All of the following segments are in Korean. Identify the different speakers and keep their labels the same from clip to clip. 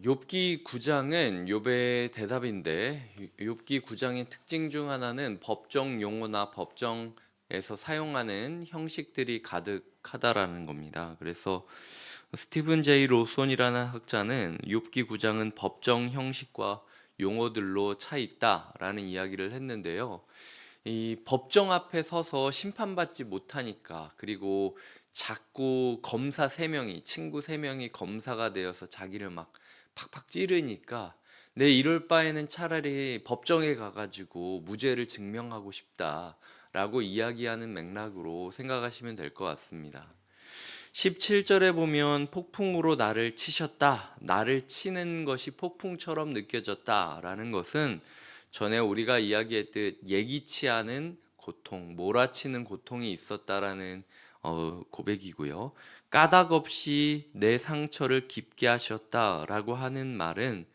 Speaker 1: 욥기 9장은 욥의 대답인데 욥기 9장의 특징 중 하나는 법정 용어나 법정에서 사용하는 형식들이 가득하다라는 겁니다. 그래서 스티븐 제이 로손이라는 학자는 욥기 9장은 법정 형식과 용어들로 차 있다라는 이야기를 했는데요. 이 법정 앞에 서서 심판받지 못하니까, 그리고 자꾸 검사 3명이, 친구 3명이 검사가 되어서 자기를 막 팍팍 찌르니까 내 이럴 바에는 차라리 법정에 가가지고 무죄를 증명하고 싶다라고 이야기하는 맥락으로 생각하시면 될 것 같습니다. 17절에 보면 폭풍으로 나를 치셨다, 나를 치는 것이 폭풍처럼 느껴졌다라는 것은 전에 우리가 이야기했듯 예기치 않은 고통, 몰아치는 고통이 있었다라는 고백이고요. 까닭 없이 내 상처를 깊게 하셨다라고 하는 말은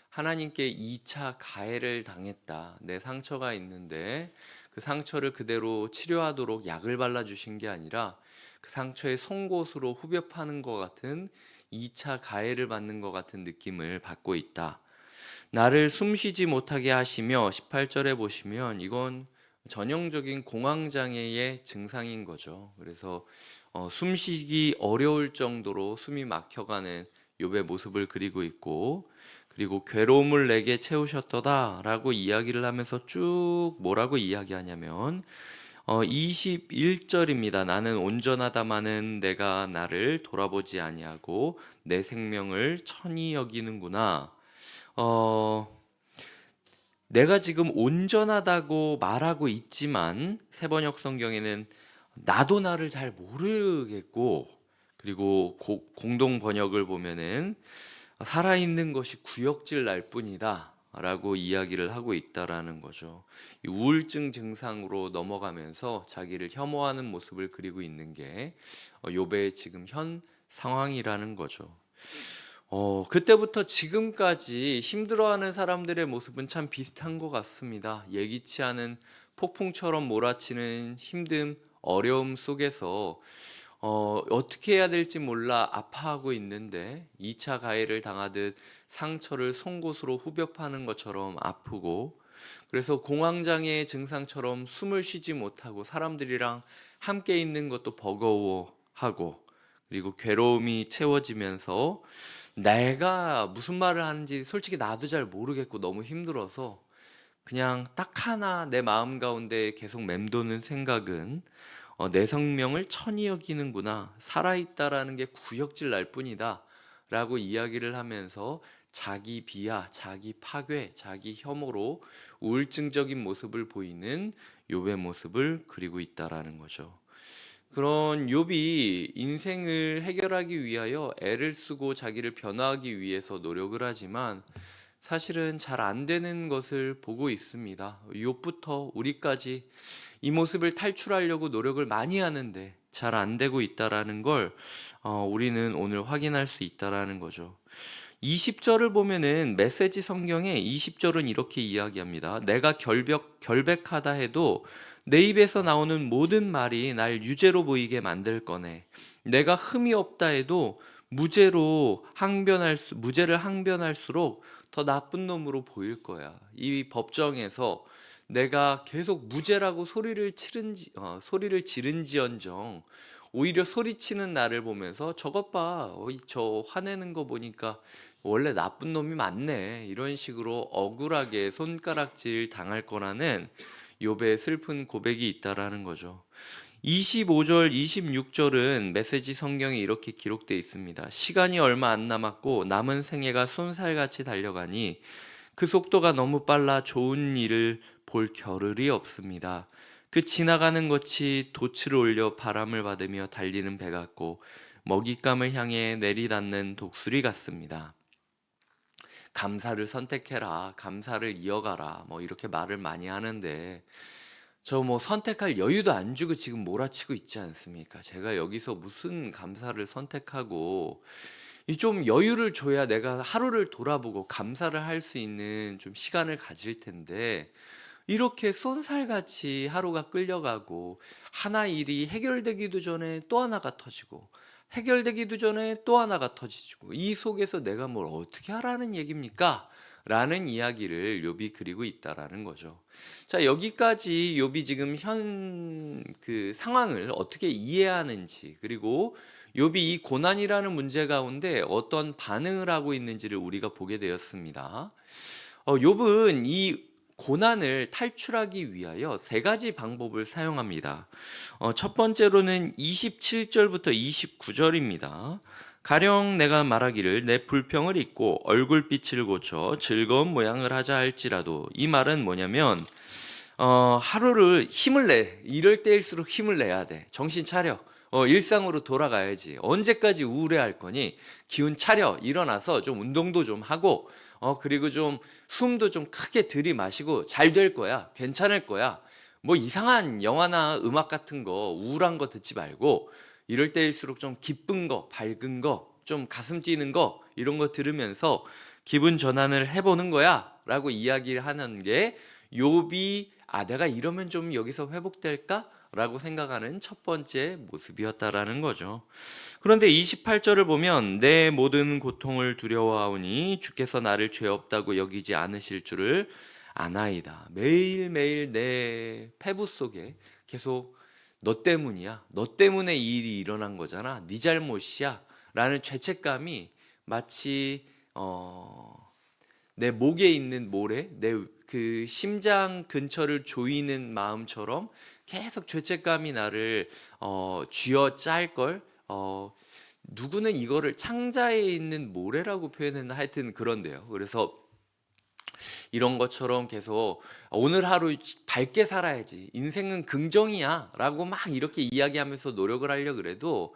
Speaker 1: 하나님께 2차 가해를 당했다. 내 상처가 있는데 그 상처를 그대로 치료하도록 약을 발라주신 게 아니라 그 상처의 송곳으로 후벼 파는 것 같은 2차 가해를 받는 것 같은 느낌을 받고 있다. 나를 숨쉬지 못하게 하시며 18절에 보시면 이건 전형적인 공황장애의 증상인 거죠. 그래서 숨쉬기 어려울 정도로 숨이 막혀가는 욥의 모습을 그리고 있고, 그리고 괴로움을 내게 채우셨도다 라고 이야기를 하면서 쭉 뭐라고 이야기하냐면 21절입니다. 나는 온전하다마는 내가 나를 돌아보지 아니하고 내 생명을 천히 여기는구나. 어, 내가 지금 온전하다고 말하고 있지만 세번역 성경에는 나도 나를 잘 모르겠고, 그리고 공동 번역을 보면은 살아있는 것이 구역질 날 뿐이다 라고 이야기를 하고 있다라는 거죠. 이 우울증 증상으로 넘어가면서 자기를 혐오하는 모습을 그리고 있는 게 욥의 지금 현 상황이라는 거죠. 그때부터 지금까지 힘들어하는 사람들의 모습은 참 비슷한 것 같습니다. 예기치 않은 폭풍처럼 몰아치는 힘듦, 어려움 속에서 어떻게 해야 될지 몰라 아파하고 있는데 2차 가해를 당하듯 상처를 송곳으로 후벼 파는 것처럼 아프고, 그래서 공황장애의 증상처럼 숨을 쉬지 못하고 사람들이랑 함께 있는 것도 버거워하고, 그리고 괴로움이 채워지면서 내가 무슨 말을 하는지 솔직히 나도 잘 모르겠고 너무 힘들어서 그냥 딱 하나 내 마음 가운데 계속 맴도는 생각은 내 생명을 천히 여기는구나, 살아있다라는 게 구역질 날 뿐이다 라고 이야기를 하면서 자기 비하, 자기 파괴, 자기 혐오로 우울증적인 모습을 보이는 욥의 모습을 그리고 있다라는 거죠. 그런 욥이 인생을 해결하기 위하여 애를 쓰고 자기를 변화하기 위해서 노력을 하지만 사실은 잘 안 되는 것을 보고 있습니다. 욥부터 우리까지 이 모습을 탈출하려고 노력을 많이 하는데 잘 안 되고 있다라는 걸 우리는 오늘 확인할 수 있다라는 거죠. 20절을 보면은 메시지 성경에 20절은 이렇게 이야기합니다. 내가 결백하다 해도 내 입에서 나오는 모든 말이 날 유죄로 보이게 만들 거네. 내가 흠이 없다 해도 무죄를 항변할수록 더 나쁜 놈으로 보일 거야. 이 법정에서 내가 계속 무죄라고 소리를 지른지언정 오히려 소리치는 나를 보면서 저것 봐, 저 화내는 거 보니까 원래 나쁜 놈이 많네, 이런 식으로 억울하게 손가락질 당할 거라는 욥의 슬픈 고백이 있다라는 거죠. 25절, 26절은 메시지 성경에 이렇게 기록되어 있습니다. 시간이 얼마 안 남았고 남은 생애가 쏜살같이 달려가니 그 속도가 너무 빨라 좋은 일을 볼 겨를이 없습니다. 그 지나가는 것이 돛을 올려 바람을 받으며 달리는 배 같고 먹잇감을 향해 내리닫는 독수리 같습니다. 감사를 선택해라, 감사를 이어가라, 뭐 이렇게 말을 많이 하는데 저 뭐 선택할 여유도 안 주고 지금 몰아치고 있지 않습니까? 제가 여기서 무슨 감사를 선택하고, 이 좀 여유를 줘야 내가 하루를 돌아보고 감사를 할 수 있는 좀 시간을 가질 텐데 이렇게 쏜살같이 하루가 끌려가고 하나 일이 해결되기도 전에 또 하나가 터지고 해결되기도 전에 또 하나가 터지고 이 속에서 내가 뭘 어떻게 하라는 얘기입니까? 라는 이야기를 욥이 그리고 있다라는 거죠. 자, 여기까지 욥이 지금 현 그 상황을 어떻게 이해하는지, 그리고 욥이 이 고난이라는 문제 가운데 어떤 반응을 하고 있는지를 우리가 보게 되었습니다. 욥은 이 고난을 탈출하기 위하여 세 가지 방법을 사용합니다. 첫 번째로는 27절부터 29절입니다. 가령 내가 말하기를 내 불평을 잊고 얼굴빛을 고쳐 즐거운 모양을 하자 할지라도, 이 말은 뭐냐면 하루를 힘을 내. 이럴 때일수록 힘을 내야 돼. 정신 차려. 일상으로 돌아가야지. 언제까지 우울해할 거니? 기운 차려. 일어나서 좀 운동도 좀 하고, 그리고 좀 숨도 좀 크게 들이마시고 잘 될 거야. 괜찮을 거야. 뭐 이상한 영화나 음악 같은 거, 우울한 거 듣지 말고, 이럴 때일수록 좀 기쁜 거, 밝은 거, 좀 가슴 뛰는 거, 이런 거 들으면서 기분 전환을 해보는 거야. 라고 이야기하는 게 욥이 내가 이러면 좀 여기서 회복될까? 라고 생각하는 첫 번째 모습이었다라는 거죠. 그런데 28절을 보면 내 모든 고통을 두려워하오니 주께서 나를 죄 없다고 여기지 않으실 줄을 아나이다. 매일매일 내 패부 속에 계속 너 때문이야. 너 때문에 이 일이 일어난 거잖아. 네 잘못이야. 라는 죄책감이 마치 내 목에 있는 모래, 내 그 심장 근처를 조이는 마음처럼 계속 죄책감이 나를 쥐어 짤 걸. 누구는 이거를 창자에 있는 모래라고 표현했나, 하여튼 그런데요. 그래서 이런 것처럼 계속 오늘 하루 밝게 살아야지, 인생은 긍정이야 라고 막 이렇게 이야기하면서 노력을 하려 그래도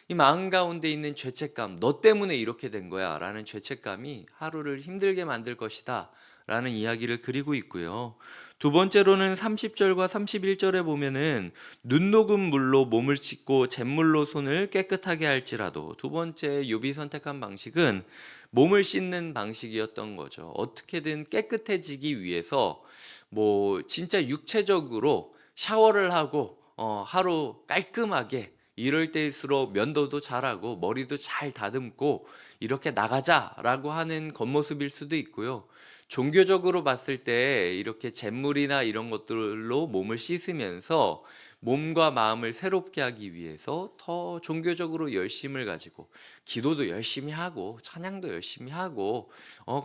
Speaker 1: 이 마음 가운데 있는 죄책감, 너 때문에 이렇게 된 거야 라는 죄책감이 하루를 힘들게 만들 것이다 라는 이야기를 그리고 있고요. 두 번째로는 30절과 31절에 보면은 눈 녹은 물로 몸을 씻고 잿물로 손을 깨끗하게 할지라도, 두 번째 욥이 선택한 방식은 몸을 씻는 방식이었던 거죠. 어떻게든 깨끗해지기 위해서 뭐 진짜 육체적으로 샤워를 하고 하루 깔끔하게, 이럴 때일수록 면도도 잘하고 머리도 잘 다듬고 이렇게 나가자라고 하는 겉모습일 수도 있고요. 종교적으로 봤을 때 이렇게 잿물이나 이런 것들로 몸을 씻으면서 몸과 마음을 새롭게 하기 위해서 더 종교적으로 열심을 가지고 기도도 열심히 하고 찬양도 열심히 하고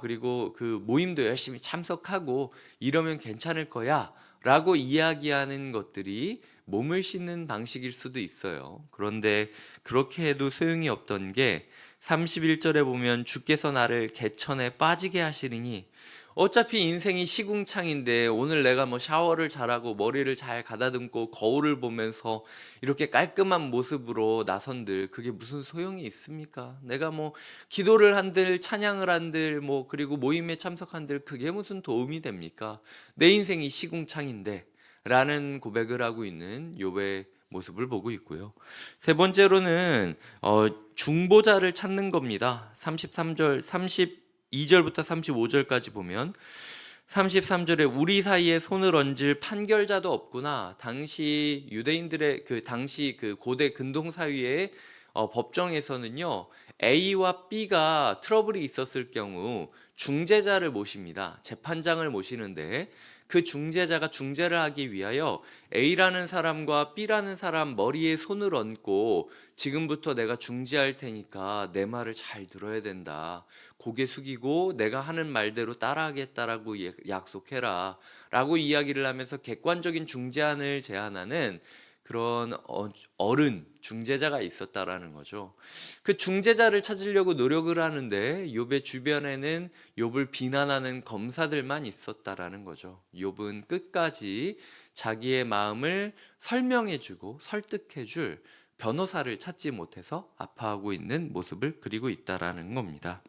Speaker 1: 그리고 그 모임도 열심히 참석하고 이러면 괜찮을 거야 라고 이야기하는 것들이 몸을 씻는 방식일 수도 있어요. 그런데 그렇게 해도 소용이 없던 게 31절에 보면 주께서 나를 개천에 빠지게 하시리니, 어차피 인생이 시궁창인데 오늘 내가 뭐 샤워를 잘하고 머리를 잘 가다듬고 거울을 보면서 이렇게 깔끔한 모습으로 나선들 그게 무슨 소용이 있습니까? 내가 뭐 기도를 한들 찬양을 한들 뭐 그리고 모임에 참석한들 그게 무슨 도움이 됩니까? 내 인생이 시궁창인데 라는 고백을 하고 있는 욥의 모습을 보고 있고요. 세 번째로는 중보자를 찾는 겁니다. 33절, 32절부터 35절까지 보면 33절에 우리 사이에 손을 얹을 판결자도 없구나. 당시 유대인들의 당시 고대 근동 사회의 법정에서는요, A와 B가 트러블이 있었을 경우 중재자를 모십니다. 재판장을 모시는데 그 중재자가 중재를 하기 위하여 A라는 사람과 B라는 사람 머리에 손을 얹고 지금부터 내가 중재할 테니까 내 말을 잘 들어야 된다. 고개 숙이고 내가 하는 말대로 따라하겠다라고 약속해라 라고 이야기를 하면서 객관적인 중재안을 제안하는 그런 어른 중재자가 있었다라는 거죠. 그 중재자를 찾으려고 노력을 하는데 욥의 주변에는 욥을 비난하는 검사들만 있었다라는 거죠. 욥은 끝까지 자기의 마음을 설명해주고 설득해줄 변호사를 찾지 못해서 아파하고 있는 모습을 그리고 있다라는 겁니다.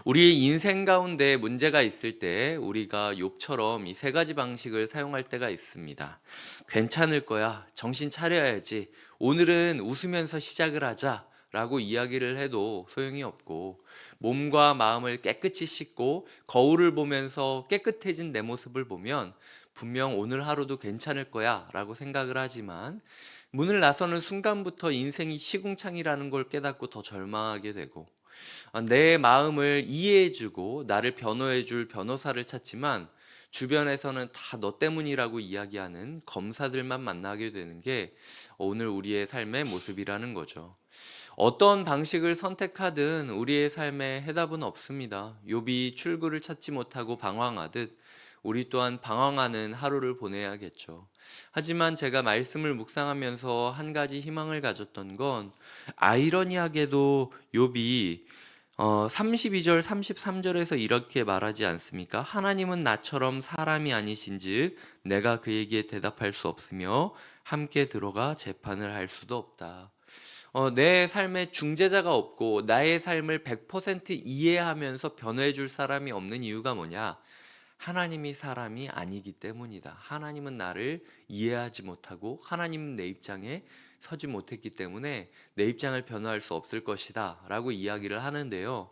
Speaker 1: 우리의 인생 가운데 문제가 있을 때 우리가 욥처럼 이 세 가지 방식을 사용할 때가 있습니다. 괜찮을 거야. 정신 차려야지. 오늘은 웃으면서 시작을 하자. 라고 이야기를 해도 소용이 없고, 몸과 마음을 깨끗이 씻고 거울을 보면서 깨끗해진 내 모습을 보면 분명 오늘 하루도 괜찮을 거야 라고 생각을 하지만 문을 나서는 순간부터 인생이 시궁창이라는 걸 깨닫고 더 절망하게 되고, 내 마음을 이해해주고 나를 변호해줄 변호사를 찾지만 주변에서는 다 너 때문이라고 이야기하는 검사들만 만나게 되는 게 오늘 우리의 삶의 모습이라는 거죠. 어떤 방식을 선택하든 우리의 삶에 해답은 없습니다. 욥이 출구를 찾지 못하고 방황하듯 우리 또한 방황하는 하루를 보내야겠죠. 하지만 제가 말씀을 묵상하면서 한 가지 희망을 가졌던 건, 아이러니하게도 욥이 32절 33절에서 이렇게 말하지 않습니까? 하나님은 나처럼 사람이 아니신즉 내가 그에게 대답할 수 없으며 함께 들어가 재판을 할 수도 없다. 내 삶에 중재자가 없고 나의 삶을 100% 이해하면서 변호해 줄 사람이 없는 이유가 뭐냐? 하나님이 사람이 아니기 때문이다. 하나님은 나를 이해하지 못하고 하나님은 내 입장에 서지 못했기 때문에 내 입장을 변호할 수 없을 것이다 라고 이야기를 하는데요.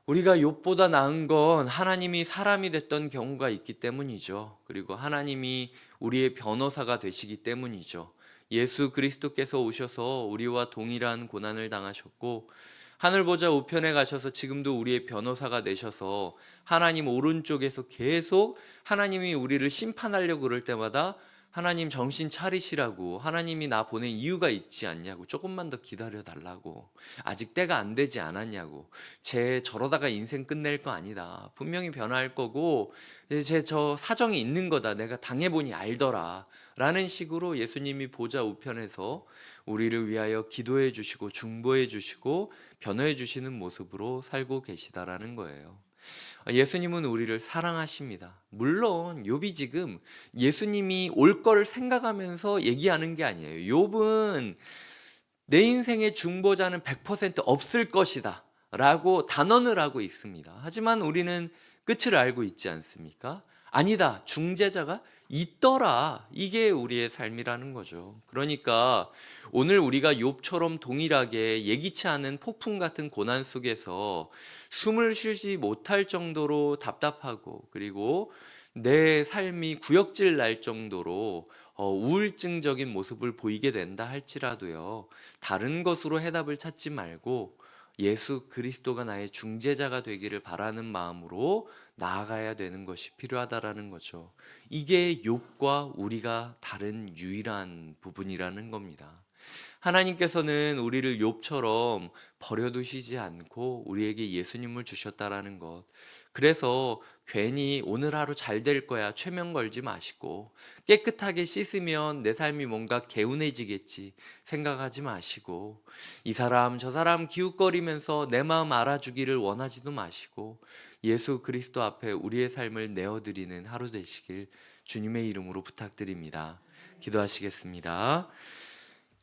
Speaker 1: 우리가 욥보다 나은 건 하나님이 사람이 됐던 경우가 있기 때문이죠. 그리고 하나님이 우리의 변호사가 되시기 때문이죠. 예수 그리스도께서 오셔서 우리와 동일한 고난을 당하셨고 하늘 보좌 우편에 가셔서 지금도 우리의 변호사가 되셔서 하나님 오른쪽에서 계속 하나님이 우리를 심판하려고 그럴 때마다 하나님 정신 차리시라고, 하나님이 나 보낸 이유가 있지 않냐고, 조금만 더 기다려 달라고, 아직 때가 안 되지 않았냐고, 쟤 저러다가 인생 끝낼 거 아니다, 분명히 변화할 거고 쟤 저 사정이 있는 거다, 내가 당해보니 알더라 라는 식으로 예수님이 보좌 우편에서 우리를 위하여 기도해 주시고 중보해 주시고 변호해 주시는 모습으로 살고 계시다라는 거예요. 예수님은 우리를 사랑하십니다. 물론 욥이 지금 예수님이 올 거를 생각하면서 얘기하는 게 아니에요. 욥은 내 인생의 중보자는 100% 없을 것이다 라고 단언을 하고 있습니다. 하지만 우리는 끝을 알고 있지 않습니까? 아니다, 중재자가 있더라. 이게 우리의 삶이라는 거죠. 그러니까 오늘 우리가 욥처럼 동일하게 예기치 않은 폭풍 같은 고난 속에서 숨을 쉬지 못할 정도로 답답하고, 그리고 내 삶이 구역질 날 정도로 우울증적인 모습을 보이게 된다 할지라도요, 다른 것으로 해답을 찾지 말고 예수 그리스도가 나의 중재자가 되기를 바라는 마음으로 나아가야 되는 것이 필요하다라는 거죠. 이게 욥과 우리가 다른 유일한 부분이라는 겁니다. 하나님께서는 우리를 욥처럼 버려두시지 않고 우리에게 예수님을 주셨다라는 것. 그래서 괜히 오늘 하루 잘 될 거야 최면 걸지 마시고, 깨끗하게 씻으면 내 삶이 뭔가 개운해지겠지 생각하지 마시고, 이 사람 저 사람 기웃거리면서 내 마음 알아주기를 원하지도 마시고, 예수 그리스도 앞에 우리의 삶을 내어드리는 하루 되시길 주님의 이름으로 부탁드립니다. 기도하시겠습니다.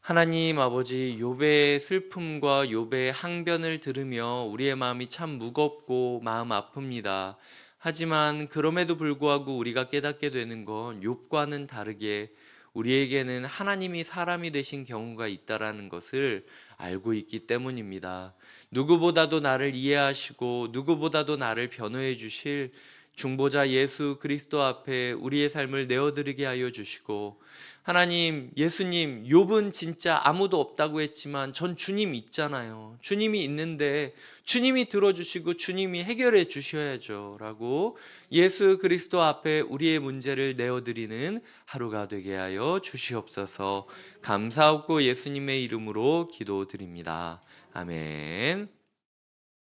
Speaker 1: 하나님 아버지, 욥의 슬픔과 욥의 항변을 들으며 우리의 마음이 참 무겁고 마음 아픕니다. 하지만 그럼에도 불구하고 우리가 깨닫게 되는 건 욥과는 다르게 우리에게는 하나님이 사람이 되신 경우가 있다라는 것을 알고 있기 때문입니다. 누구보다도 나를 이해하시고 누구보다도 나를 변호해 주실 중보자 예수 그리스도 앞에 우리의 삶을 내어드리게 하여 주시고, 하나님, 예수님, 욥은 진짜 아무도 없다고 했지만 전 주님 있잖아요. 주님이 있는데 주님이 들어주시고 주님이 해결해 주셔야죠 라고 예수 그리스도 앞에 우리의 문제를 내어드리는 하루가 되게 하여 주시옵소서. 감사하고 예수님의 이름으로 기도드립니다. 아멘.